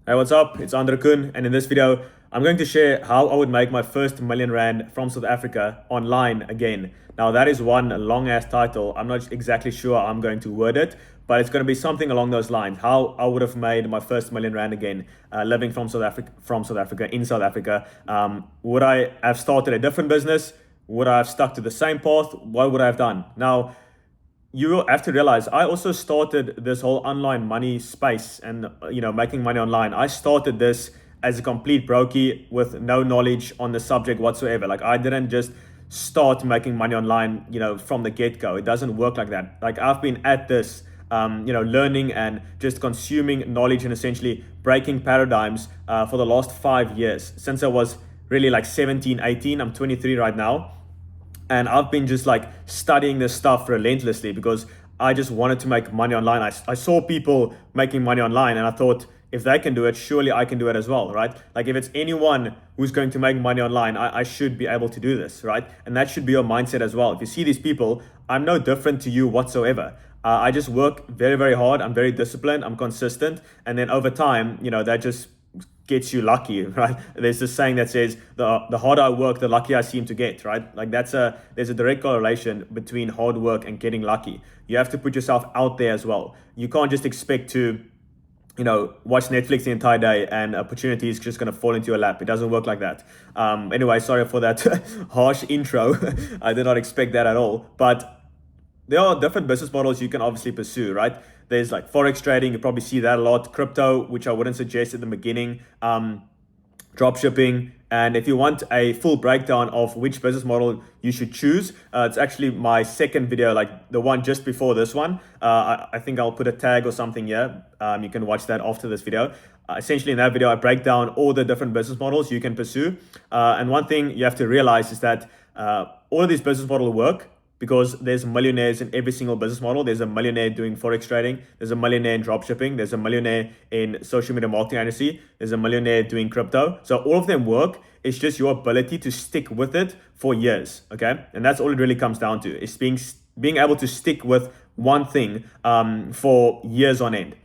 Hey, what's up? It's Andro Koen, and in this video, I'm going to share how I would make my first million rand from South Africa online again. Now, that is one long ass title. I'm not exactly sure how I'm going to word it, but it's going to be something along those lines. How I would have made my first million rand again, living from South Africa, in South Africa. Would I have started a different business? Would I have stuck to the same path? What would I have done? Now, you have to realize I also started this whole online money space and making money online. I started this as a complete brokey with no knowledge on the subject whatsoever. Like, I didn't just start making money online from the get-go. It doesn't work like that. Like, I've been at this learning and just consuming knowledge and essentially breaking paradigms for the last 5 years, since I was really like 17, 18. I'm 23 right now, and I've been just like studying this stuff relentlessly because I just wanted to make money online. I saw people making money online and I thought, if they can do it, surely I can do it as well, right? Like, if it's anyone who's going to make money online, I should be able to do this, right? And that should be your mindset as well. If you see these people, I'm no different to you whatsoever. I just work very, very hard. I'm very disciplined. I'm consistent. And then over time, that just gets you lucky, right? There's this saying that says the harder I work, the luckier I seem to get, right? Like, there's a direct correlation between hard work and getting lucky. You have to put yourself out there as well. You can't just expect to watch Netflix the entire day and opportunity is just going to fall into your lap. It doesn't work like that. Anyway, sorry for that harsh intro. I did not expect that at all. But there are different business models you can obviously pursue, right? There's like forex trading. You probably see that a lot. Crypto, which I wouldn't suggest in the beginning. Drop shipping. And if you want a full breakdown of which business model you should choose, it's actually my second video, like the one just before this one. I think I'll put a tag or something here. You can watch that after this video. Essentially, in that video, I break down all the different business models you can pursue. And one thing you have to realize is that all of these business models work because there's millionaires in every single business model. There's a millionaire doing forex trading. There's a millionaire in drop shipping. There's a industry. In social media marketing agency. There's a millionaire doing crypto. So all of them work. It's just your ability to stick with it for years. Okay, and that's all it really comes down to. Is being able to stick with one thing for years on end.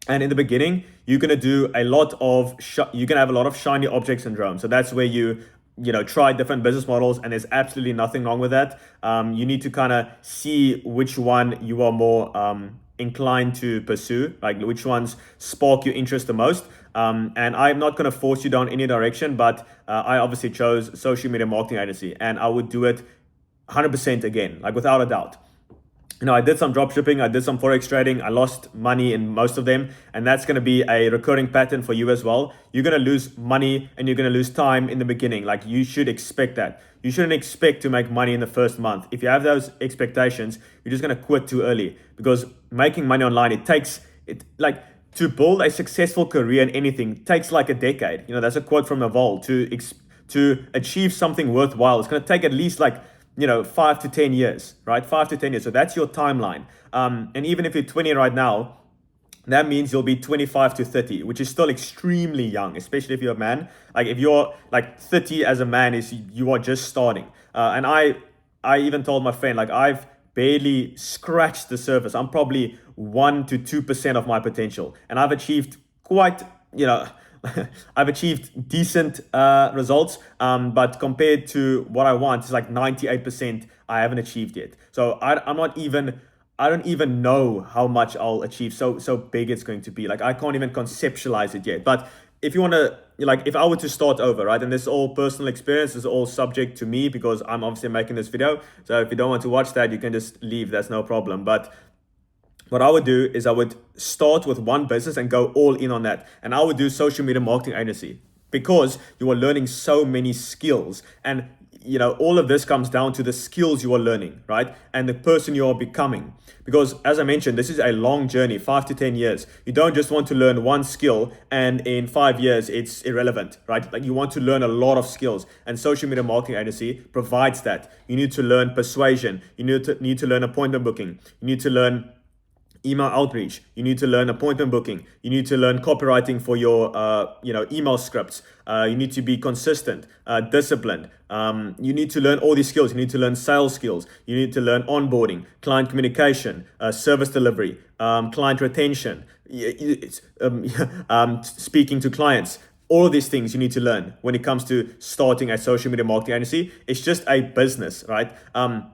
And in the beginning, you're gonna do a lot of you're gonna have a lot of shiny object syndrome. So that's where you try different business models, and there's absolutely nothing wrong with that. You need to kind of see which one you are more inclined to pursue, like which ones spark your interest the most. And I'm not going to force you down any direction, but I obviously chose social media marketing agency, and I would do it 100% again, like without a doubt. I did some drop shipping, I did some forex trading, I lost money in most of them, and that's going to be a recurring pattern for you as well. You're going to lose money and you're going to lose time in the beginning. Like, you should expect that. You shouldn't expect to make money in the first month. If you have those expectations, you're just going to quit too early, because making money online, to build a successful career in anything takes like a decade. That's a quote from Naval. To achieve something worthwhile, it's going to take at least 5 to 10 years, right? 5 to 10 years. So that's your timeline. And even if you're 20 right now, that means you'll be 25 to 30, which is still extremely young, especially if you're a man. Like, if you're like 30 as a man, you are just starting. And I even told my friend, like, I've barely scratched the surface. I'm probably 1 to 2% of my potential. And I've achieved I've achieved decent results, but compared to what I want, it's like 98% I haven't achieved yet. So I don't even know how much I'll achieve. So big it's going to be. Like, I can't even conceptualize it yet. But if you want to, if I were to start over, right, and this is all personal experience, this is all subject to me because I'm obviously making this video. So if you don't want to watch that, you can just leave. That's no problem. But what I would do is I would start with one business and go all in on that. And I would do social media marketing agency, because you are learning so many skills. And all of this comes down to the skills you are learning, right? And the person you are becoming. Because as I mentioned, this is a long journey, 5 to 10 years. You don't just want to learn one skill and in 5 years it's irrelevant, right? Like, you want to learn a lot of skills, and social media marketing agency provides that. You need to learn persuasion. You need to learn appointment booking. You need to learn email outreach. You need to learn appointment booking. You need to learn copywriting for your email scripts. You need to be consistent, disciplined. You need to learn all these skills. You need to learn sales skills. You need to learn onboarding, client communication, service delivery, client retention. speaking to clients. All of these things you need to learn when it comes to starting a social media marketing agency. It's just a business, right? And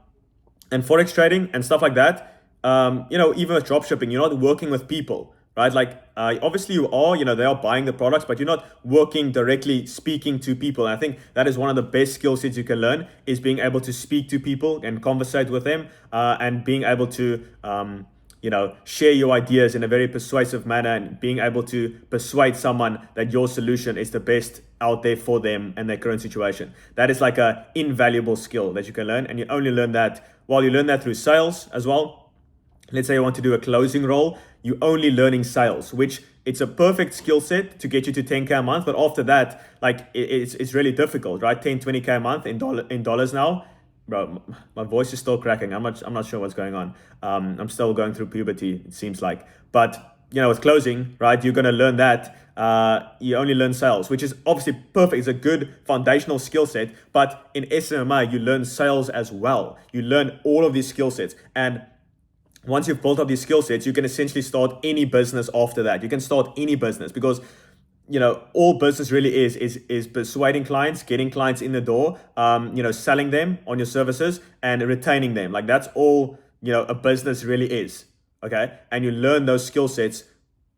forex trading and stuff like that. Even with drop shipping, you're not working with people, right? Like, obviously you are, they are buying the products, but you're not working directly speaking to people. And I think that is one of the best skill sets you can learn, is being able to speak to people and conversate with them, and being able to, share your ideas in a very persuasive manner, and being able to persuade someone that your solution is the best out there for them and their current situation. That is like a invaluable skill that you can learn. And you only learn that, you learn that through sales as well. Let's say you want to do a closing role, you're only learning sales, which it's a perfect skill set to get you to 10K a month. But after that, like, it's really difficult, right? 10, 20K a month in dollars now. Bro, my voice is still cracking. I'm not sure what's going on. I'm still going through puberty, it seems like. But with closing, right, you're gonna learn that. You only learn sales, which is obviously perfect. It's a good foundational skill set. But in SMMA, you learn sales as well. You learn all of these skill sets, and once you've built up these skill sets, you can essentially start any business after that. You can start any business, because all business really is persuading clients, getting clients in the door, selling them on your services and retaining them. Like, that's all, a business really is. Okay. And you learn those skill sets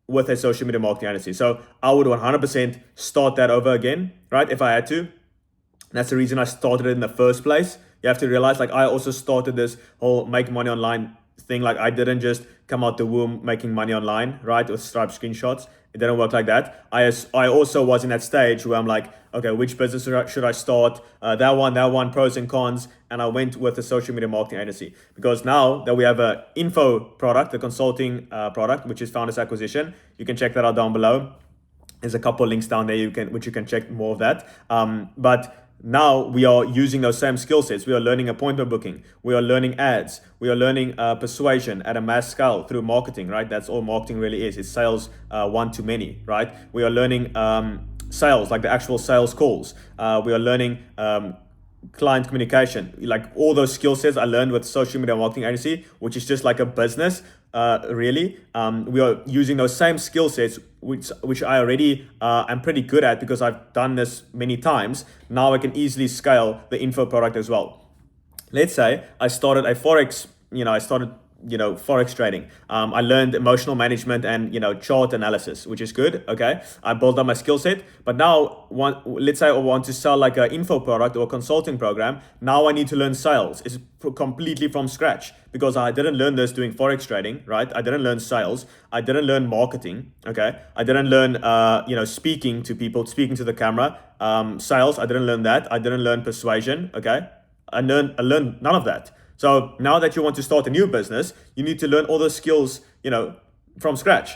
with a social media marketing agency. So I would 100% start that over again, right? If I had to. That's the reason I started it in the first place. You have to realize, like, I also started this whole make money online thing. Like, I didn't just come out the womb making money online, right, with Stripe screenshots. It didn't work like that. I also was in that stage where I'm like, okay, which business should I start? That one, pros and cons. And I went with the social media marketing agency, because now that we have a info product, the consulting product, which is Founders Acquisition, you can check that out down below. There's a couple of links down there which you can check more of that. But now we are using those same skill sets. We are learning appointment booking. We are learning ads. We are learning persuasion at a mass scale through marketing, right? That's all marketing really is. It's sales one to many, right? We are learning sales, like the actual sales calls. We are learning client communication. Like, all those skill sets I learned with social media marketing agency, which is just like a business, really. We are using those same skill sets, which I already am pretty good at, because I've done this many times. Now I can easily scale the info product as well. Let's say I started a forex, forex trading. I learned emotional management and, chart analysis, which is good. Okay. I built up my skill set, but now let's say I want to sell like an info product or a consulting program. Now I need to learn sales. It's completely from scratch, because I didn't learn this doing forex trading, right? I didn't learn sales. I didn't learn marketing. Okay. I didn't learn, speaking to people, speaking to the camera, sales. I didn't learn that. I didn't learn persuasion. Okay. I learned none of that. So now that you want to start a new business, you need to learn all those skills, from scratch.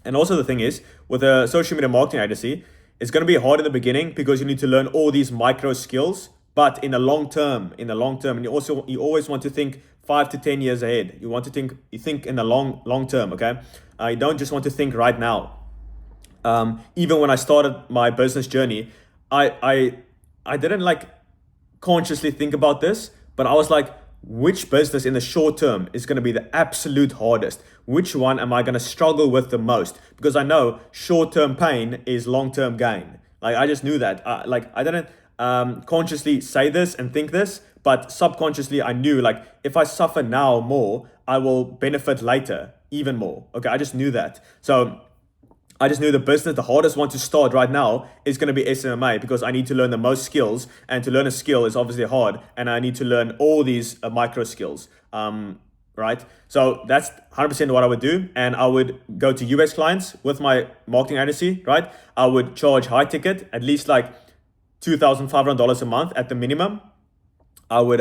And also the thing is, with a social media marketing agency, it's going to be hard in the beginning, because you need to learn all these micro skills. But in the long term, and you always want to think 5 to 10 years ahead. You think in the long term. Okay. You don't just want to think right now. Even when I started my business journey, I didn't like consciously think about this, but I was like, which business in the short term is going to be the absolute hardest? Which one am I going to struggle with the most? Because I know short-term pain is long-term gain. Like, I just knew that. I didn't consciously say this and think this, but subconsciously I knew, like, if I suffer now more, I will benefit later even more. Okay, I just knew that. So I just knew the business, the hardest one to start right now is going to be SMMA, because I need to learn the most skills, and to learn a skill is obviously hard, and I need to learn all these micro skills, right? So that's 100% what I would do, and I would go to US clients with my marketing agency, right? I would charge high ticket, at least like $2,500 a month at the minimum. I would,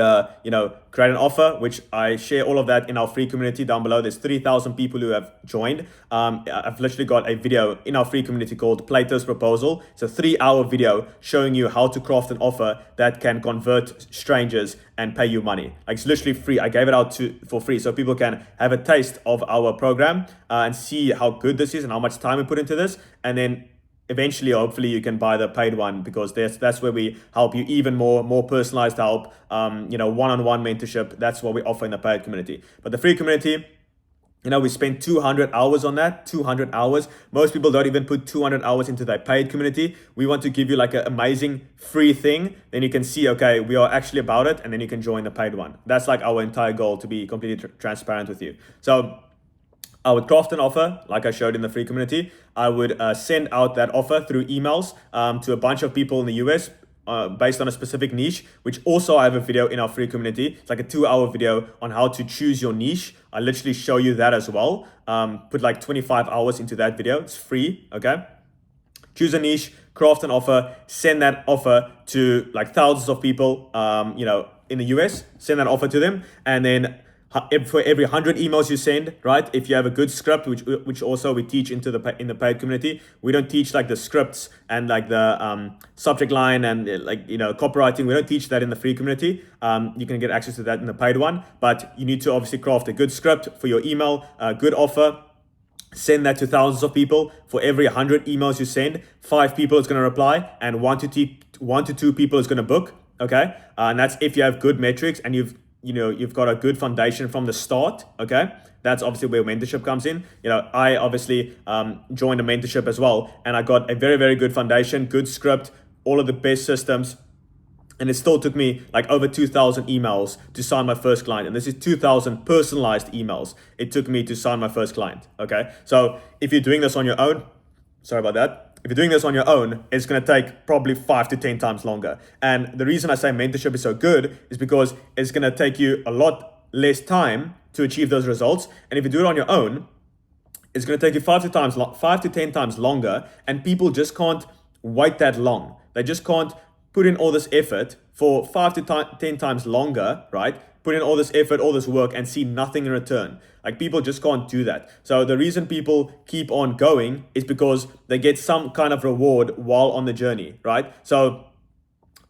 create an offer, which I share all of that in our free community down below. There's 3,000 people who have joined. I've literally got a video in our free community called Plato's Proposal. It's a 3-hour video showing you how to craft an offer that can convert strangers and pay you money. Like, it's literally free. I gave it out for free, so people can have a taste of our program and see how good this is and how much time we put into this. And then eventually, hopefully, you can buy the paid one, because that's where we help you even more personalized help, one-on-one mentorship. That's what we offer in the paid community. But the free community, We spent 200 hours on that, 200 hours. Most people don't even put 200 hours into their paid community. We want to give you like an amazing free thing. Then you can see, okay, we are actually about it. And then you can join the paid one. That's like our entire goal, to be completely transparent with you. So I would craft an offer like I showed in the free community. I would send out that offer through emails to a bunch of people in the US, based on a specific niche, which also I have a video in our free community. It's like a 2-hour video on how to choose your niche. I literally show you that as well. Put like 25 hours into that video. It's free, okay? Choose a niche, craft an offer, send that offer to like thousands of people, in the US, send that offer to them. And then for every 100 emails you send, right? If you have a good script, which also we teach in the paid community, we don't teach like the scripts and like the subject line and copywriting. We don't teach that in the free community. You can get access to that in the paid one, but you need to obviously craft a good script for your email, a good offer. Send that to thousands of people. For every 100 emails you send, 5 people is going to reply, and 1 to 2 people is going to book. Okay, and that's if you have good metrics and you've got a good foundation from the start. Okay, that's obviously where mentorship comes in. I obviously joined a mentorship as well, and I got a very, very good foundation, good script, all of the best systems. And it still took me like over 2,000 emails to sign my first client. And this is 2,000 personalized emails it took me to sign my first client. Okay, so if you're doing this on your own, sorry about that. If you're doing this on your own, it's going to take probably 5 to 10 times longer. And the reason I say mentorship is so good is because it's going to take you a lot less time to achieve those results. And if you do it on your own, it's going to take you 5 to 10 times longer. And people just can't wait that long. They just can't put in all this effort for 5 to 10 times longer, right? Put in all this effort, all this work, and see nothing in return. Like, people just can't do that. So the reason people keep on going is because they get some kind of reward while on the journey, right? So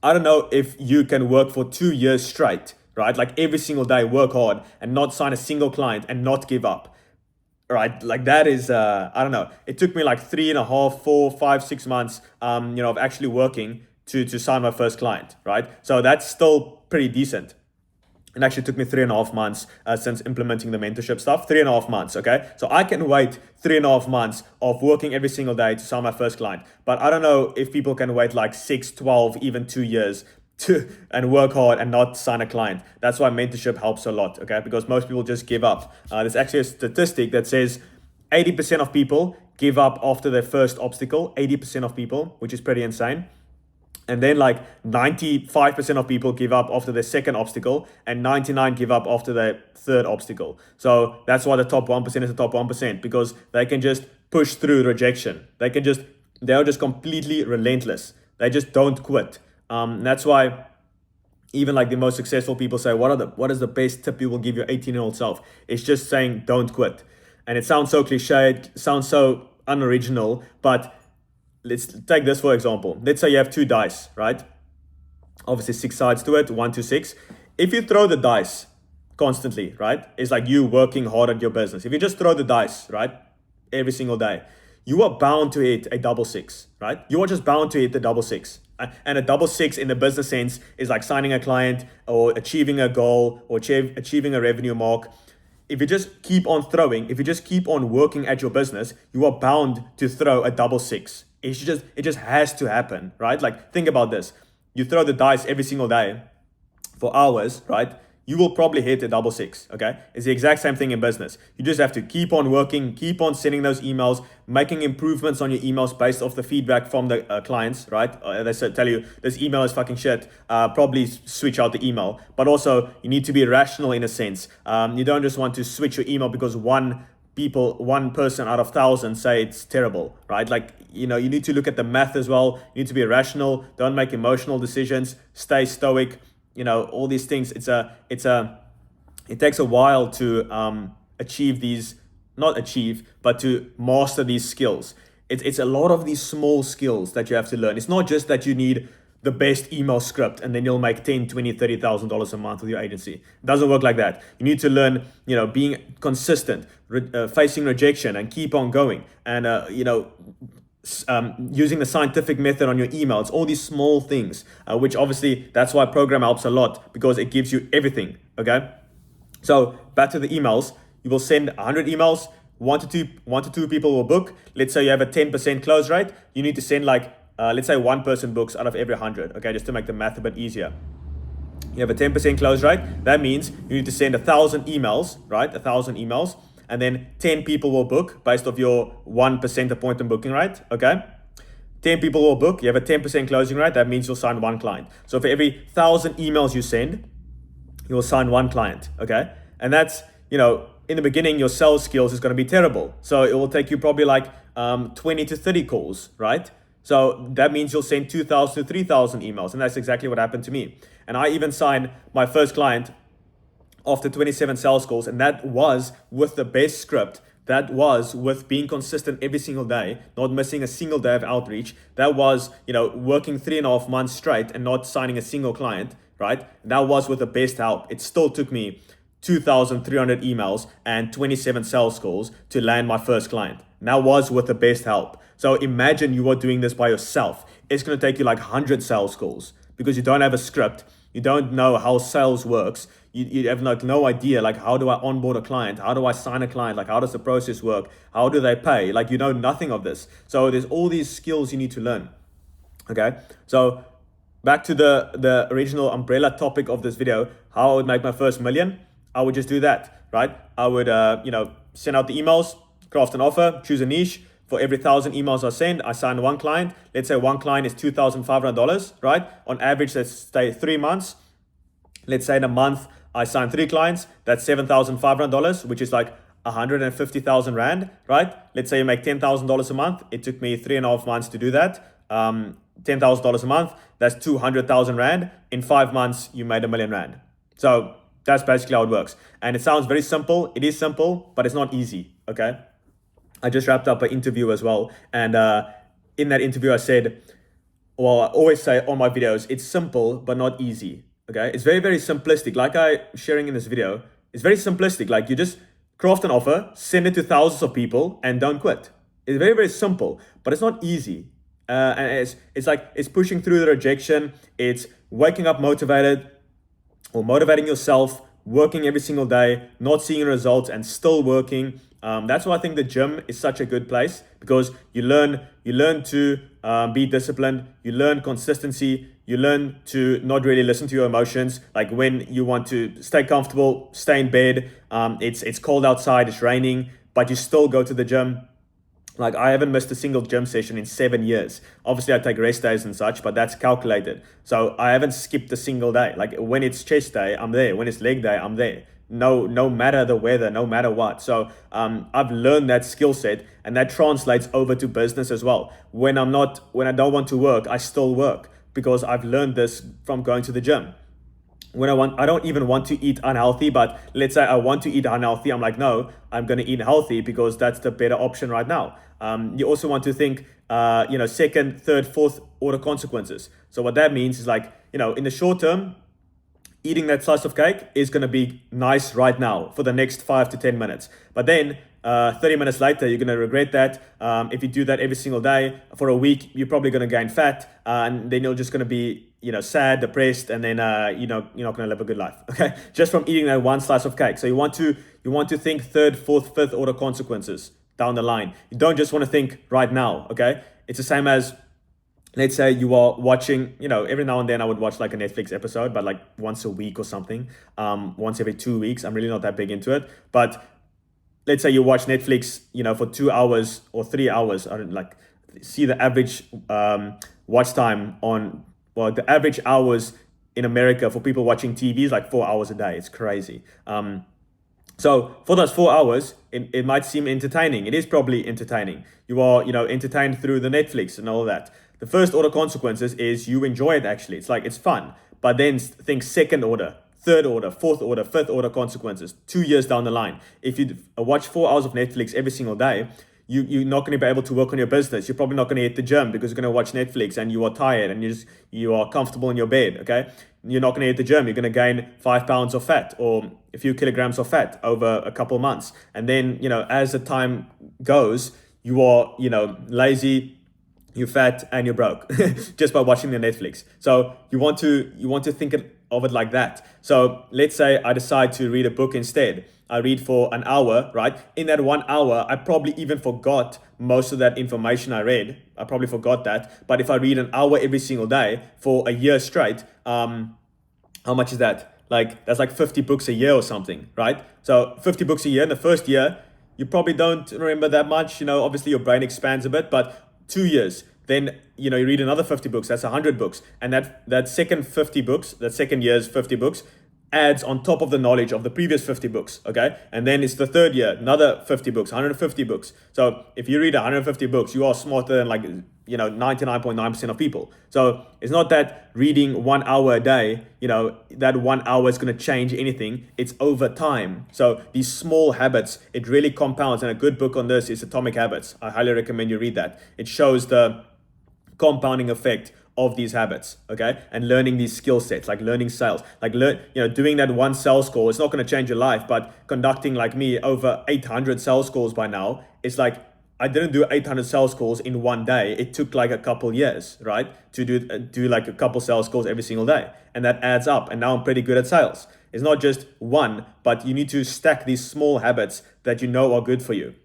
I don't know if you can work for 2 years straight, right? Like every single day, work hard and not sign a single client and not give up, right? Like that is, I don't know. It took me like 3.5, 4, 5, 6 months, of actually working to sign my first client, right? So that's still pretty decent. It actually took me 3.5 months since implementing the mentorship stuff. 3.5 months, okay? So I can wait 3.5 months of working every single day to sign my first client. But I don't know if people can wait like 6, 12, even 2 years and work hard and not sign a client. That's why mentorship helps a lot, okay? Because most people just give up. There's actually a statistic that says 80% of people give up after their first obstacle. 80% of people, which is pretty insane. And then like 95% of people give up after their second obstacle, and 99 give up after their third obstacle. So that's why the top 1% is the top 1%, because they can just push through rejection. They are just completely relentless. They just don't quit. That's why even like the most successful people say, what is the best tip you will give your 18-year-old self? It's just saying, don't quit. And it sounds so cliched, sounds so unoriginal, but let's take this for example. Let's say you have 2 dice, right? Obviously 6 sides to it, 1 to 6. If you throw the dice constantly, right? It's like you working hard at your business. If you just throw the dice, right? Every single day, you are bound to hit a double 6, right? You are just bound to hit the double 6. And a double 6 in the business sense is like signing a client or achieving a goal or achieving a revenue mark. If you just keep on throwing, if you just keep on working at your business, you are bound to throw a double 6. It just has to happen, right? Like, think about this. You throw the dice every single day for hours, right? You will probably hit a double 6, okay? It's the exact same thing in business. You just have to keep on working, keep on sending those emails, making improvements on your emails based off the feedback from the clients, right? They tell you, this email is fucking shit, probably switch out the email. But also, you need to be rational in a sense. You don't just want to switch your email because one person out of 1,000 say it's terrible, right? Like, you need to look at the math as well. You need to be rational. Don't make emotional decisions. Stay stoic. All these things. It takes a while to but to master these skills. It's a lot of these small skills that you have to learn. It's not just that you need the best email script and then you'll make $10,000, $20,000, $30,000 a month with your agency. It doesn't work like that. You need to learn, being consistent, facing rejection and keep on going. And, using the scientific method on your emails, all these small things, which obviously that's why program helps a lot, because it gives you everything. Okay. So back to the emails. you will send 100 emails, one to two people will book. Let's say you have a 10% close rate. You need to send like, let's say one person books out of every 100, okay, just to make the math a bit easier. You have a 10% close rate. That means you need to send 1,000 emails, right? 1,000 emails, and then 10 people will book based off your 1% appointment booking rate, okay? 10 people will book. You have a 10% closing rate. That means you'll sign one client. So for every 1,000 emails you send, you'll sign one client, okay? And that's, in the beginning, your sales skills is going to be terrible. So it will take you probably like 20 to 30 calls, right? So that means you'll send 2,000 to 3,000 emails. And that's exactly what happened to me. And I even signed my first client after 27 sales calls. And that was with the best script. That was with being consistent every single day, not missing a single day of outreach. That was, working 3.5 months straight and not signing a single client, right? That was with the best help. It still took me 2,300 emails and 27 sales calls to land my first client. And that was with the best help. So imagine you are doing this by yourself. It's going to take you like 100 sales calls because you don't have a script. You don't know how sales works. You have like no idea, like, how do I onboard a client? How do I sign a client? Like, how does the process work? How do they pay? Like, you know nothing of this. So there's all these skills you need to learn. Okay. So back to the original umbrella topic of this video, how I would make my first million. I would just do that, right? I would, send out the emails, craft an offer, choose a niche. For every 1,000 emails I send, I sign one client. Let's say one client is $2,500, right? On average, let's say 3 months. Let's say in a month, I sign 3 clients. That's $7,500, which is like 150,000 Rand, right? Let's say you make $10,000 a month. It took me 3.5 months to do that. $10,000 a month, that's 200,000 Rand. In 5 months, you made R1 million. So that's basically how it works. And it sounds very simple. It is simple, but it's not easy, okay? I just wrapped up an interview as well. And in that interview, I said, well, I always say on my videos, it's simple, but not easy, okay? It's very, very simplistic. Like I'm sharing in this video, it's very simplistic. Like you just craft an offer, send it to thousands of people and don't quit. It's very, very simple, but it's not easy. And it's like, it's pushing through the rejection. It's waking up motivated or motivating yourself, working every single day, not seeing results and still working. That's why I think the gym is such a good place, because you learn to be disciplined, you learn consistency, you learn to not really listen to your emotions. Like when you want to stay comfortable, stay in bed, it's cold outside, it's raining, but you still go to the gym. Like I haven't missed a single gym session in 7 years. Obviously I take rest days and such, but that's calculated. So I haven't skipped a single day. Like when it's chest day, I'm there. When it's leg day, I'm there. No matter the weather, no matter what. So I've learned that skill set, and that translates over to business as well. When I don't want to work, I still work, because I've learned this from going to the gym. I don't even want to eat unhealthy, but let's say I want to eat unhealthy. I'm like, no, I'm going to eat healthy because that's the better option right now. You also want to think, second, third, fourth order consequences. So what that means is like, in the short term, eating that slice of cake is going to be nice right now for the next 5 to 10 minutes. But then 30 minutes later, you're going to regret that. If you do that every single day for a week, you're probably going to gain fat, and then you're just going to be, sad, depressed, and then you're not going to live a good life. Okay, just from eating that one slice of cake. So you want to think third, fourth, fifth order consequences down the line. You don't just want to think right now. Okay, it's the same as, let's say you are watching, every now and then I would watch like a Netflix episode, but like once a week or something, once every 2 weeks. I'm really not that big into it. But let's say you watch Netflix, for 2 hours or 3 hours. I don't see the average watch time the average hours in America for people watching TV is like 4 hours a day. It's crazy. So for those 4 hours, it might seem entertaining. It is probably entertaining. You are, entertained through the Netflix and all that. The first order consequences is you enjoy it actually. It's like, it's fun. But then think second order, third order, fourth order, fifth order consequences 2 years down the line. If you watch 4 hours of Netflix every single day, you're not going to be able to work on your business. You're probably not going to hit the gym because you're going to watch Netflix and you are tired and you are comfortable in your bed, okay? You're not going to hit the gym. You're going to gain 5 pounds of fat or a few kilograms of fat over a couple of months. And then, as the time goes, you are, lazy, you're fat, and you're broke just by watching the Netflix. So you want to think of it like that. So let's say I decide to read a book instead. I read for an hour, right? In that 1 hour, I probably even forgot most of that information I read. I probably forgot that. But if I read an hour every single day for a year straight, how much is that? Like, that's like 50 books a year or something, right? So 50 books a year in the first year, you probably don't remember that much. Obviously your brain expands a bit, but 2 years, then, you read another 50 books, that's 100 books. And that second 50 books, that second year's 50 books, adds on top of the knowledge of the previous 50 books, okay? And then it's the third year, another 50 books, 150 books. So if you read 150 books, you are smarter than 99.9% of people. So it's not that reading 1 hour a day, that 1 hour is going to change anything. It's over time. So these small habits, it really compounds. And a good book on this is Atomic Habits. I highly recommend you read that. It shows the compounding effect of these habits, okay? And learning these skill sets, like learning sales, like doing that one sales call. It's not going to change your life, but conducting, like me, over 800 sales calls by now, it's like I didn't do 800 sales calls in one day. It took like a couple years, right? To do like a couple sales calls every single day. And that adds up. And now I'm pretty good at sales. It's not just one, but you need to stack these small habits that are good for you.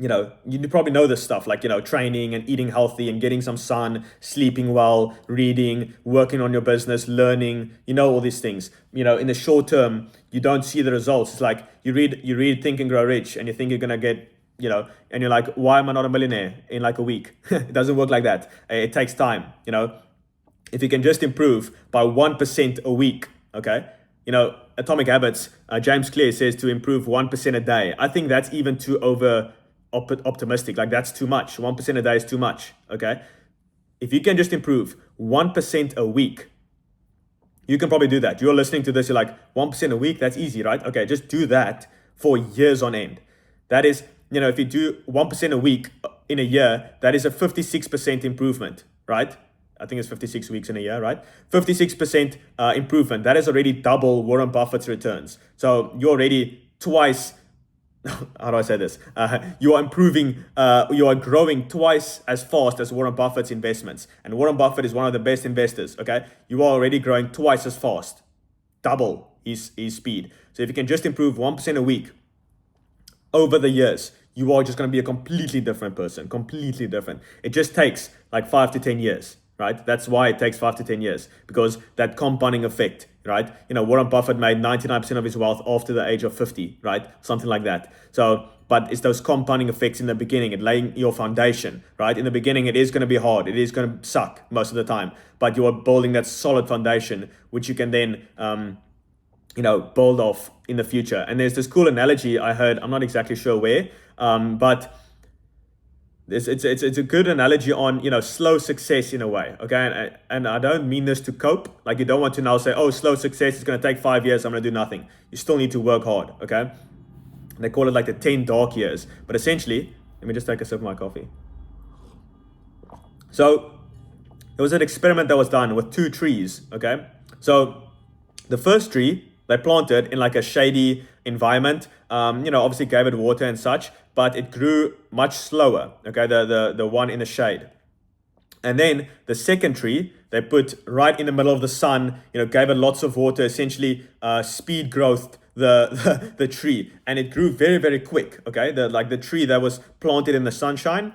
You probably know this stuff, like, training and eating healthy and getting some sun, sleeping well, reading, working on your business, learning, all these things. In the short term, you don't see the results. It's like you read Think and Grow Rich and you think you're going to get, and you're like, why am I not a millionaire in like a week? It doesn't work like that. It takes time, If you can just improve by 1% a week, okay? Atomic Habits, James Clear says to improve 1% a day. I think that's even too optimistic. Like, that's too much. 1% a day is too much, okay? If you can just improve 1% a week, you can probably do that. You're listening to this, you're like, 1% a week, that's easy, right? Okay, just do that for years on end. That is, if you do 1% a week in a year, that is a 56% improvement, right? I think it's 56 weeks in a year, right? 56% improvement. That is already double Warren Buffett's returns. So you're already twice, how do I say this? You are improving, you are growing twice as fast as Warren Buffett's investments. And Warren Buffett is one of the best investors, okay? You are already growing twice as fast, double his speed. So if you can just improve 1% a week over the years, you are just going to be a completely different person, completely different. It just takes like 5 to 10 years, right? That's why it takes 5 to 10 years, because that compounding effect, right? Warren Buffett made 99% of his wealth after the age of 50, right? Something like that. So, but it's those compounding effects in the beginning and laying your foundation, right? In the beginning, it is going to be hard. It is going to suck most of the time, but you are building that solid foundation, which you can then, build off in the future. And there's this cool analogy I heard, I'm not exactly sure where, but it's a good analogy on, slow success in a way, okay? And I don't mean this to cope. Like, you don't want to now say, oh, slow success is going to take 5 years, I'm going to do nothing. You still need to work hard, okay? And they call it like the 10 dark years. But essentially, let me just take a sip of my coffee. So there was an experiment that was done with 2 trees, okay? So the first tree, they planted in like a shady environment, obviously gave it water and such, but it grew much slower, okay, the one in the shade. And then the second tree, they put right in the middle of the sun, gave it lots of water, essentially speed growth the tree, and it grew very, very quick, okay? The tree that was planted in the sunshine,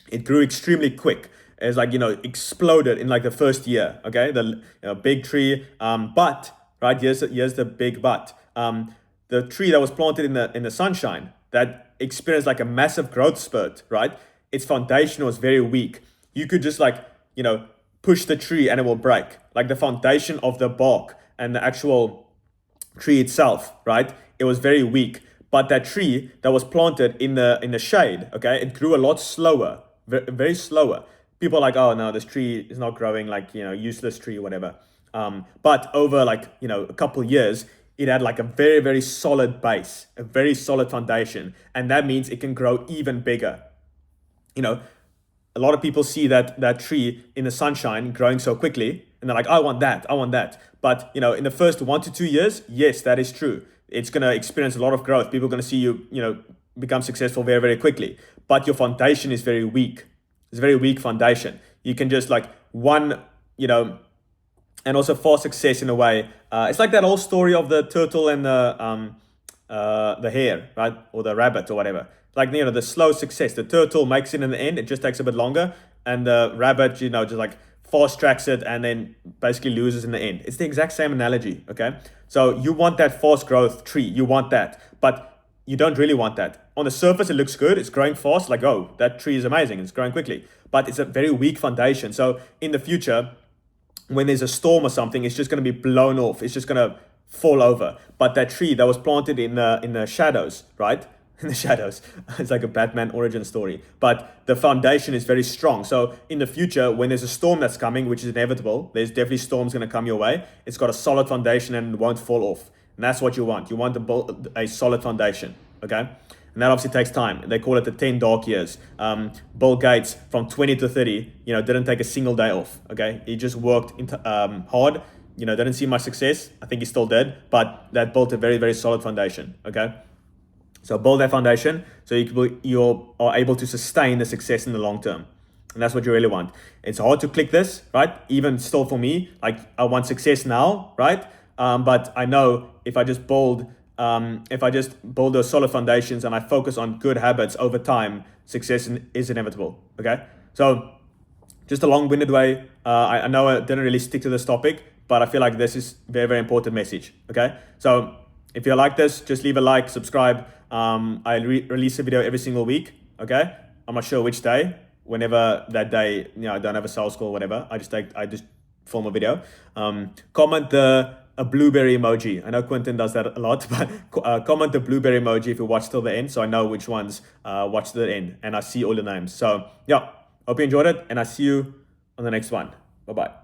it grew extremely quick. It's like, exploded in like the first year, okay? The big tree, but, right, here's the big but. The tree that was planted in the sunshine, that experienced like a massive growth spurt, right? Its foundation was very weak. You could just push the tree and it will break. Like the foundation of the bark and the actual tree itself, right? It was very weak. But that tree that was planted in the shade, okay, it grew a lot slower, very slower. People are like, oh no, this tree is not growing, like, useless tree, whatever. But over a couple years, it had like a very, very solid base, a very solid foundation. And that means it can grow even bigger. A lot of people see that tree in the sunshine growing so quickly, and they're like, I want that. But, in the first 1 to 2 years, yes, that is true. It's going to experience a lot of growth. People are going to see you, become successful very, very quickly. But your foundation is very weak. It's a very weak foundation. You can just and also for success in a way. It's like that whole story of the turtle and the the hare, right? Or the rabbit or whatever. Like, the slow success. The turtle makes it in the end. It just takes a bit longer. And the rabbit, just like fast tracks it and then basically loses in the end. It's the exact same analogy, okay? So you want that fast growth tree. You want that. But you don't really want that. On the surface, it looks good. It's growing fast. Like, oh, that tree is amazing. It's growing quickly. But it's a very weak foundation. So in the future, when there's a storm or something, it's just going to be blown off. It's just going to fall over. But that tree that was planted in the shadows, right? In the shadows, it's like a Batman origin story. But the foundation is very strong. So in the future, when there's a storm that's coming, which is inevitable, there's definitely storms going to come your way. It's got a solid foundation and it won't fall off. And that's what you want. You want a solid foundation, okay? And that obviously takes time. They call it the 10 dark years. Bill Gates, from 20 to 30, didn't take a single day off, okay? He just worked hard, didn't see much success. I think he still did, but that built a very, very solid foundation, okay? So build that foundation so you are able to sustain the success in the long term. And that's what you really want. It's hard to click this, right? Even still for me, like I want success now, right? But I know if I just build those solid foundations and I focus on good habits over time, success is inevitable, okay? So just a long-winded way. I know I didn't really stick to this topic, but I feel like this is very, very important message, okay? So if you like this, just leave a like, subscribe. I release a video every single week, okay? I'm not sure which day. Whenever that day, I don't have a sales call or whatever, I just film a video. Comment a blueberry emoji. I know Quentin does that a lot, but comment the blueberry emoji if you watch till the end, so I know which ones watch to the end, and I see all the names. So yeah, hope you enjoyed it, and I see you on the next one. Bye-bye.